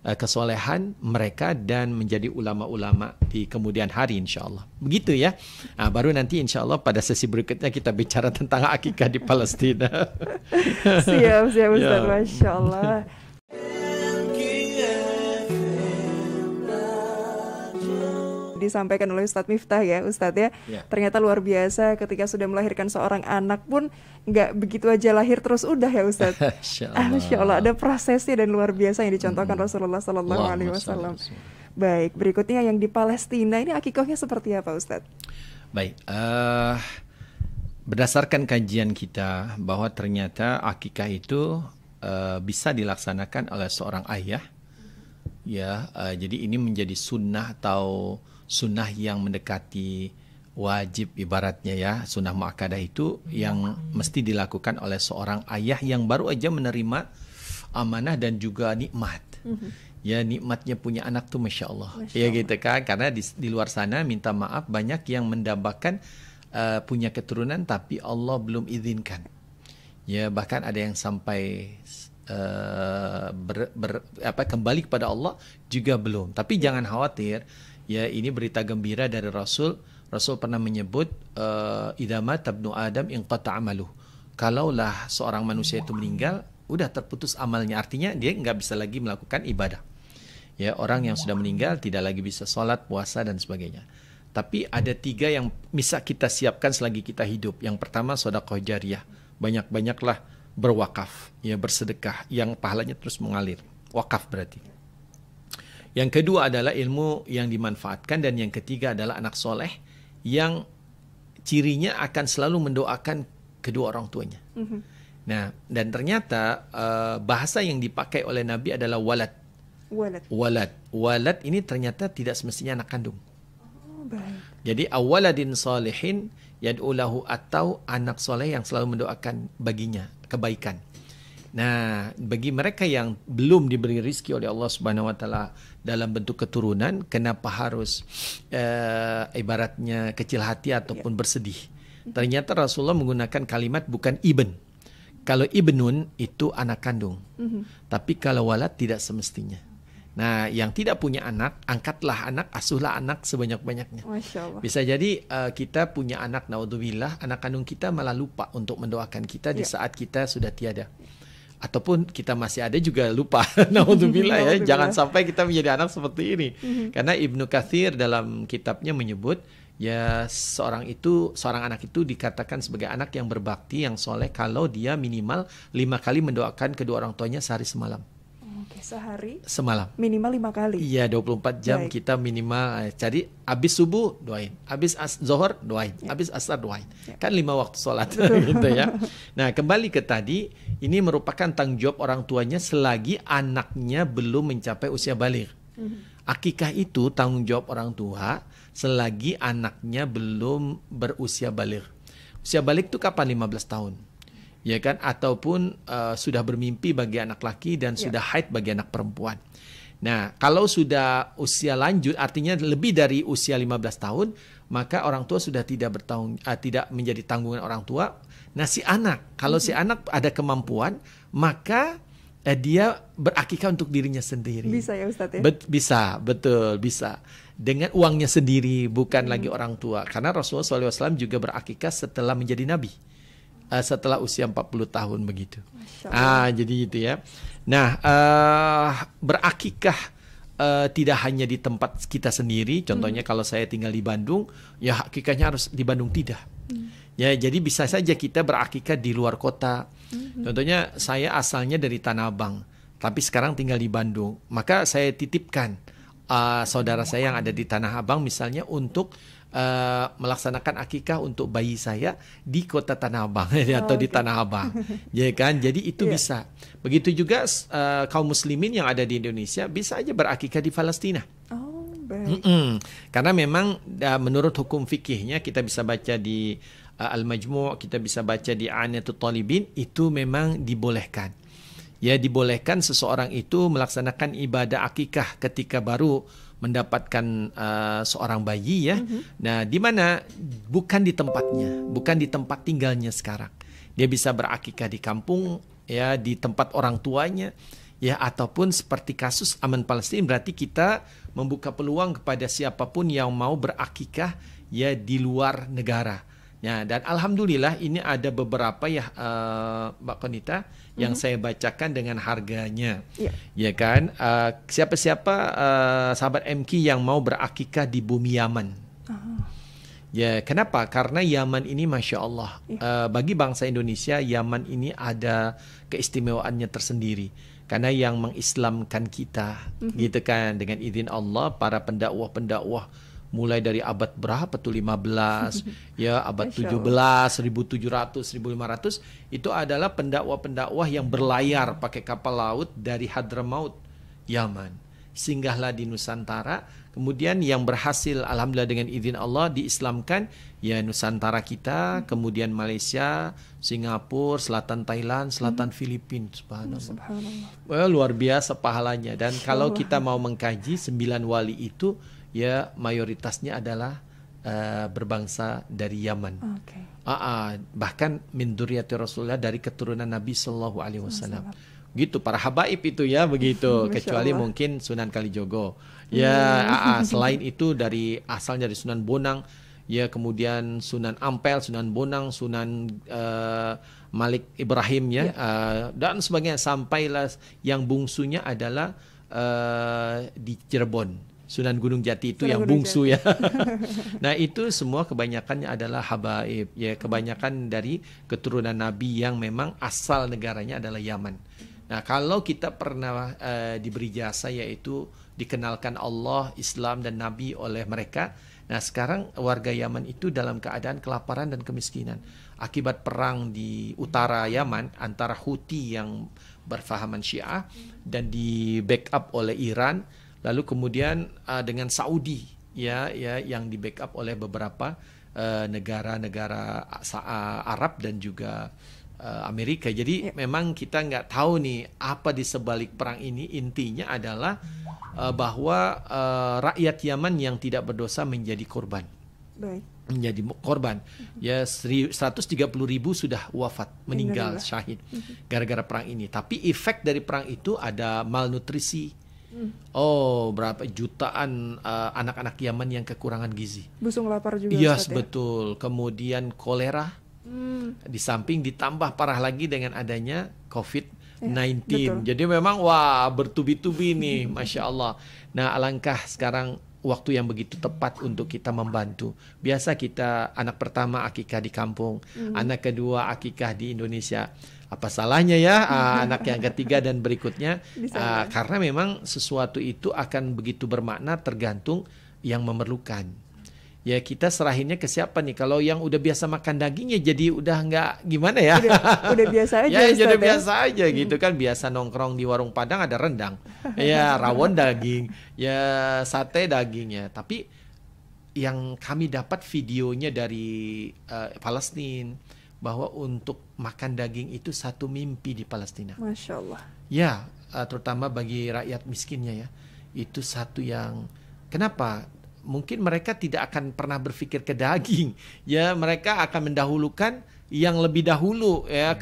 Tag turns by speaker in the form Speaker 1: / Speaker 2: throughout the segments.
Speaker 1: kesolehan mereka dan menjadi ulama-ulama di kemudian hari insya-Allah. Begitu ya. Baru nanti insya-Allah pada sesi berikutnya kita bicara tentang akikah di Palestina.
Speaker 2: Siap Ustaz, Masya Allah. Disampaikan oleh Ustadz Miftah ya Ustadz ya. Ternyata luar biasa ketika sudah melahirkan seorang anak pun nggak begitu aja lahir terus udah ya Ustadz. Masya Allah, ada prosesnya dan luar biasa yang dicontohkan Rasulullah Sallallahu Alaihi Wasallam. Baik, berikutnya yang di Palestina ini akikahnya seperti apa Ustadz?
Speaker 1: Baik, berdasarkan kajian kita bahwa ternyata akikah itu bisa dilaksanakan oleh seorang ayah. Ya, jadi ini menjadi sunnah atau sunnah yang mendekati wajib ibaratnya ya. Sunnah muakkadah itu yang mesti dilakukan oleh seorang ayah yang baru aja menerima amanah dan juga nikmat. Ya, nikmatnya punya anak tuh Masya Allah. Ya gitu kan, karena di luar sana minta maaf banyak yang mendambakan punya keturunan tapi Allah belum izinkan. Ya, bahkan ada yang sampai kembali kepada Allah juga belum. Tapi jangan khawatir, ya ini berita gembira dari Rasul. Rasul pernah menyebut idza mata ibnu Adam inqata amaluh. Kalaulah seorang manusia itu meninggal, udah terputus amalnya. Artinya dia nggak bisa lagi melakukan ibadah. Ya, orang yang sudah meninggal tidak lagi bisa sholat, puasa dan sebagainya. Tapi ada 3 yang bisa kita siapkan selagi kita hidup. Yang pertama sedekah jariyah. Banyak-banyaklah berwakaf, ya bersedekah yang pahalanya terus mengalir. Wakaf berarti. Yang kedua adalah ilmu yang dimanfaatkan, dan yang ketiga adalah anak soleh yang cirinya akan selalu mendoakan kedua orang tuanya. Nah, dan ternyata bahasa yang dipakai oleh Nabi adalah walad. Walad ini ternyata tidak semestinya anak kandung. Jadi awaladin salihin yad'ulahu, atau anak soleh yang selalu mendoakan baginya kebaikan. Nah, bagi mereka yang belum diberi rizki oleh Allah Subhanahu wa taala dalam bentuk keturunan, kenapa harus ibaratnya kecil hati ataupun bersedih? Ternyata Rasulullah menggunakan kalimat bukan ibn. Kalau ibnun itu anak kandung. Tapi kalau walad tidak semestinya. Nah, yang tidak punya anak, angkatlah anak, asuhlah anak sebanyak-banyaknya.
Speaker 2: Masya Allah.
Speaker 1: Bisa jadi kita punya anak, naudzubillah, anak kandung kita malah lupa untuk mendoakan kita di saat kita sudah tiada. Ataupun kita masih ada juga lupa. Naudzubillah ya, jangan sampai kita menjadi anak seperti ini. Karena Ibnu Katsir dalam kitabnya menyebut, ya seorang anak itu dikatakan sebagai anak yang berbakti, yang soleh kalau dia minimal 5 kali mendoakan kedua orang tuanya sehari semalam.
Speaker 2: Sehari?
Speaker 1: Semalam.
Speaker 2: Minimal 5 kali?
Speaker 1: Iya, 24 jam. Baik. Kita minimal. Jadi habis subuh doain, habis zuhur doain, habis asar doain. Kan 5 waktu sholat. Gitu ya. Nah, kembali ke tadi, ini merupakan tanggung jawab orang tuanya selagi anaknya belum mencapai usia baligh. Akikah itu tanggung jawab orang tua selagi anaknya belum berusia baligh. Usia baligh itu kapan? 15 tahun. Ya kan, ataupun sudah bermimpi bagi anak laki dan sudah haid bagi anak perempuan. Nah, kalau sudah usia lanjut, artinya lebih dari usia 15 tahun, maka orang tua sudah tidak menjadi tanggungan orang tua. Nah, si anak, kalau si anak ada kemampuan, maka dia berakikah untuk dirinya sendiri.
Speaker 2: Bisa ya Ustadz ya?
Speaker 1: Bisa, betul, bisa. Dengan uangnya sendiri, bukan lagi orang tua. Karena Rasulullah SAW juga berakikah setelah menjadi nabi. Setelah usia 40 tahun begitu. Jadi itu ya. Nah, berakikah tidak hanya di tempat kita sendiri. Contohnya kalau saya tinggal di Bandung, ya akikahnya harus di Bandung, tidak. Ya, jadi bisa saja kita berakikah di luar kota. Contohnya saya asalnya dari Tanah Abang, tapi sekarang tinggal di Bandung. Maka saya titipkan saudara saya yang ada di Tanah Abang misalnya untuk melaksanakan akikah untuk bayi saya di kota Tanah Abang atau di Tanah Abang, ya kan? Jadi itu bisa. Begitu juga kaum muslimin yang ada di Indonesia bisa aja berakikah di Palestina. Karena memang menurut hukum fikihnya kita bisa baca di Al-Majmu', kita bisa baca di Anatul Talibin, itu memang dibolehkan. Ya, dibolehkan seseorang itu melaksanakan ibadah akikah ketika baru mendapatkan seorang bayi ya. Nah, di mana bukan di tempatnya, bukan di tempat tinggalnya sekarang. Dia bisa berakikah di kampung ya, di tempat orang tuanya. Ya, ataupun seperti kasus aman Palestina, berarti kita membuka peluang kepada siapapun yang mau berakikah ya di luar negara. Ya, dan alhamdulillah ini ada beberapa ya Mbak Konita yang saya bacakan dengan harganya. Ya kan? Siapa-siapa sahabat MQ yang mau berakikah di bumi Yaman. Ya, kenapa? Karena Yaman ini Masya Allah, bagi bangsa Indonesia, Yaman ini ada keistimewaannya tersendiri. Karena yang mengislamkan kita, gitu kan, dengan izin Allah, para pendakwah-pendakwah mulai dari abad berapa tuh, 15, ya abad 17, 1700, 1500, itu adalah pendakwah-pendakwah yang berlayar pakai kapal laut dari Hadramaut, Yaman. Singgahlah di Nusantara, kemudian yang berhasil alhamdulillah dengan izin Allah diislamkan ya Nusantara kita, kemudian Malaysia, Singapura, selatan Thailand, selatan Filipina. Subhanallah. Well, luar biasa pahalanya. Dan kalau kita mau mengkaji 9 wali itu ya mayoritasnya adalah berbangsa dari Yaman. Bahkan min dzurriyyati Rasulullah, dari keturunan Nabi sallallahu alaihi wasallam. Gitu para habaib itu ya, begitu. Kecuali mungkin Sunan Kalijogo. Ya, selain itu dari asalnya dari Sunan Bonang, ya kemudian Sunan Ampel, Sunan Bonang, Sunan Malik Ibrahim ya, dan sebagainya, sampailah yang bungsunya adalah di Cirebon. Sunan Gunung Jati itu yang bungsu ya. Nah, itu semua kebanyakannya adalah habaib ya, kebanyakan dari keturunan Nabi yang memang asal negaranya adalah Yaman. Nah, kalau kita pernah diberi jasa, yaitu dikenalkan Allah, Islam dan Nabi oleh mereka. Nah, sekarang warga Yaman itu dalam keadaan kelaparan dan kemiskinan akibat perang di utara Yaman antara Houthi yang berfahaman Syiah dan di backup oleh Iran, lalu kemudian dengan Saudi ya yang di backup oleh beberapa negara-negara Arab dan juga Amerika. Jadi memang kita nggak tahu nih apa di sebalik perang ini. Intinya adalah bahwa rakyat Yaman yang tidak berdosa menjadi korban. Menjadi korban. Ya 130.000 sudah wafat, meninggal syahid gara-gara perang ini. Tapi efek dari perang itu ada malnutrisi. Berapa jutaan anak-anak Yaman yang kekurangan gizi.
Speaker 2: Busung lapar juga.
Speaker 1: Yes, betul. Kemudian kolera. Di samping ditambah parah lagi dengan adanya COVID-19. Jadi memang bertubi-tubi nih, Masya Allah. Nah, alangkah sekarang waktu yang begitu tepat untuk kita membantu. Biasa kita anak pertama akikah di kampung, anak kedua akikah di Indonesia. Apa salahnya ya anak yang ketiga dan berikutnya? Karena memang sesuatu itu akan begitu bermakna tergantung yang memerlukan. Ya, kita serahinnya ke siapa nih? Kalau yang udah biasa makan daging ya jadi udah nggak gimana ya?
Speaker 2: Udah biasa aja.
Speaker 1: Ya, jadi biasa aja gitu kan. Biasa nongkrong di warung Padang ada rendang, ya rawon daging, ya sate dagingnya. Tapi yang kami dapat videonya dari Palestina, bahwa untuk makan daging itu satu mimpi di Palestina.
Speaker 2: Masya Allah.
Speaker 1: Ya, terutama bagi rakyat miskinnya ya, itu satu yang kenapa? Mungkin mereka tidak akan pernah berpikir ke daging. Ya, mereka akan mendahulukan yang lebih dahulu ya,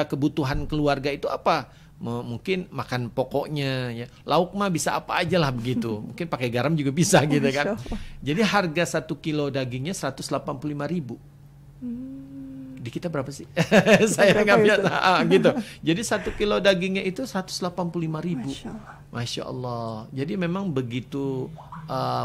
Speaker 1: kebutuhan keluarga itu apa? Mungkin makan pokoknya ya. Lauk mah bisa apa aja lah begitu. Mungkin pakai garam juga bisa gitu kan. Jadi harga 1 kilo dagingnya 185.000. Di kita berapa sih? Saya nggak biasa gitu. Jadi 1 kilo dagingnya itu 185.000. Masya Allah. Jadi memang begitu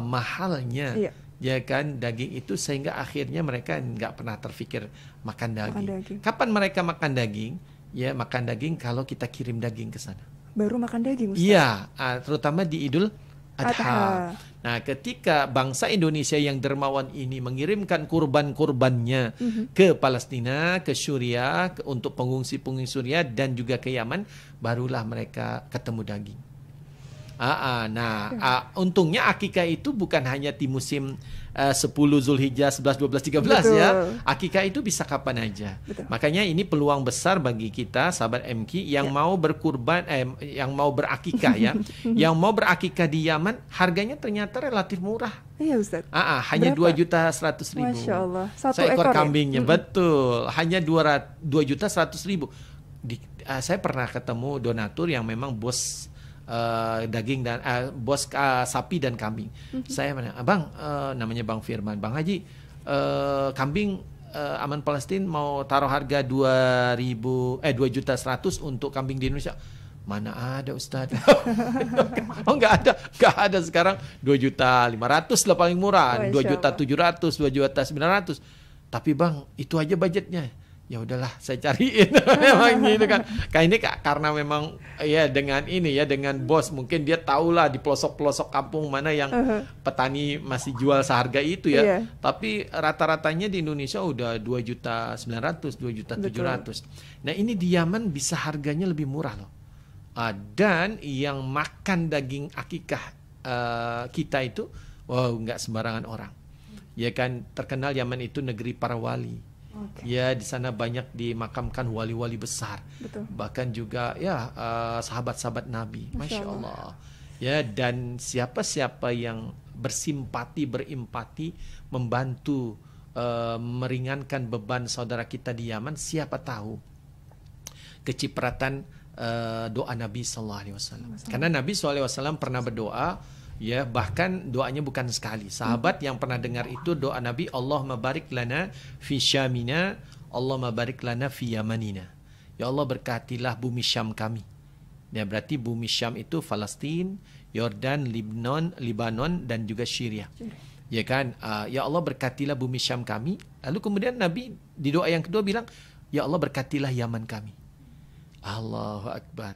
Speaker 1: mahalnya ya kan daging itu, sehingga akhirnya mereka nggak pernah terfikir makan daging. Kapan mereka makan daging? Ya, makan daging kalau kita kirim daging ke sana.
Speaker 2: Baru makan daging, Ustaz?
Speaker 1: Iya, terutama di Idul Adha. Nah, ketika bangsa Indonesia yang dermawan ini mengirimkan kurban-kurbannya ke Palestina, ke Suriah, untuk pengungsi-pengungsi Suriah dan juga ke Yaman, barulah mereka ketemu daging. Untungnya akikah itu bukan hanya di musim 10 Zulhijjah, 11, 12, 13 ya. Akikah itu bisa kapan aja. Makanya ini peluang besar bagi kita sahabat MQ yang mau berkurban, yang mau berakikah ya. Yang mau berakikah di Yaman, harganya ternyata relatif murah.
Speaker 2: Iya, Ustaz.
Speaker 1: Hanya 2.100.000.
Speaker 2: Masya Allah. Satu
Speaker 1: ekor
Speaker 2: ekor
Speaker 1: kambingnya, betul. Hanya 2.100.000. saya pernah ketemu donatur yang memang bos daging dan bos sapi dan kambing. Saya mana, Bang, namanya Bang Firman, Bang Haji, kambing Aman Palestin mau taruh harga 2.100.000 untuk kambing di Indonesia. Mana ada Ustaz? Oh, nggak ada sekarang. 2.500.000 lah paling murah, 2.700.000, 2.900.000. Tapi Bang, itu aja budgetnya. Ya udahlah, saya cariin. Memang gitu kan. Kayak ini karena memang ya dengan ini ya, dengan bos mungkin dia tahulah di pelosok-pelosok kampung mana yang petani masih jual seharga itu ya. Tapi rata-ratanya di Indonesia udah 2.900.000, 2.700.000. Nah, ini di Yaman bisa harganya lebih murah loh. Dan yang makan daging akikah kita itu, wow, nggak sembarangan orang. Ya kan, terkenal Yaman itu negeri para wali. Ya, di sana banyak dimakamkan wali-wali besar. Betul. Bahkan juga ya sahabat-sahabat Nabi. Masya Allah. Ya, dan siapa-siapa yang berempati, membantu meringankan beban saudara kita di Yaman, siapa tahu kecipratan doa Nabi SAW. Karena Nabi SAW pernah berdoa, ya, bahkan doanya bukan sekali. Sahabat yang pernah dengar itu doa Nabi, Allahumma barik lana fi Syamina, Allahumma barik lana fi Yamanina. Ya Allah, berkatilah bumi Syam kami. Ya, berarti bumi Syam itu Palestin, Yordan, Libanon dan juga Syria. Ya kan? Ya Allah, berkatilah bumi Syam kami. Lalu kemudian Nabi di doa yang kedua bilang, ya Allah, berkatilah Yaman kami. Allahu Akbar.